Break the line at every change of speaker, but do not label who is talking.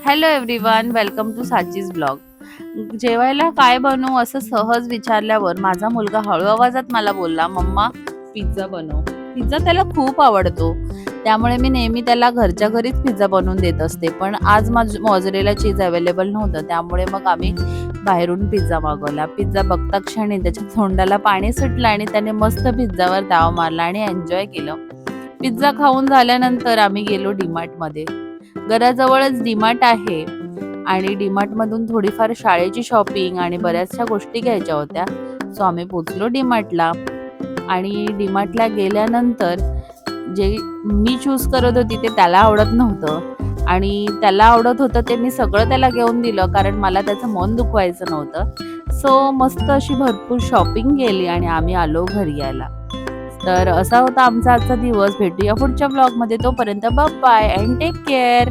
Hello everyone, welcome to Sachi's blog. जेवायला काय बनवू असं सहज विचारल्यावर माझा मुलगा हळू आवाजात मला बोलला, मम्मा पिझ्झा बनव. पिझ्झा त्याला खूप आवडतो, त्यामुळे मी नेहमी त्याला घरच्या घरीच पिझ्झा बनवून देत असते. पण आज मॉझरेला चीज अवेलेबल नव्हतं, त्यामुळे मग आम्ही बाहेरून पिझ्झा मागवला. पिझ्झा बघता क्षणी त्याच्या तोंडाला पाणी सुटलं आणि त्याने मस्त पिझ्झावर दाव मारला आणि एन्जॉय केलं. पिझ्झा खाऊन झाल्यानंतर आम्ही गेलो डीमार्टमध्ये. घराजवळच डीमार्ट आहे आणि डीमार्टमधून थोडीफार शाळेची शॉपिंग आणि बऱ्याचशा गोष्टी घ्यायच्या होत्या. सो आम्ही पोचलो डीमार्टला आणि डीमार्टला गेल्यानंतर जे मी चूज करत होती ते त्याला आवडत नव्हतं आणि त्याला आवडत होतं ते मी सगळं त्याला घेऊन दिलं, कारण मला त्याचं मन दुखवायचं नव्हतं. सो मस्त अशी भरपूर शॉपिंग केली आणि आम्ही आलो घरी यायला. तर असा होता आमचा आजचा दिवस. भेटूया पुढच्या ब्लॉगमध्ये. तोपर्यंत bye bye and take care.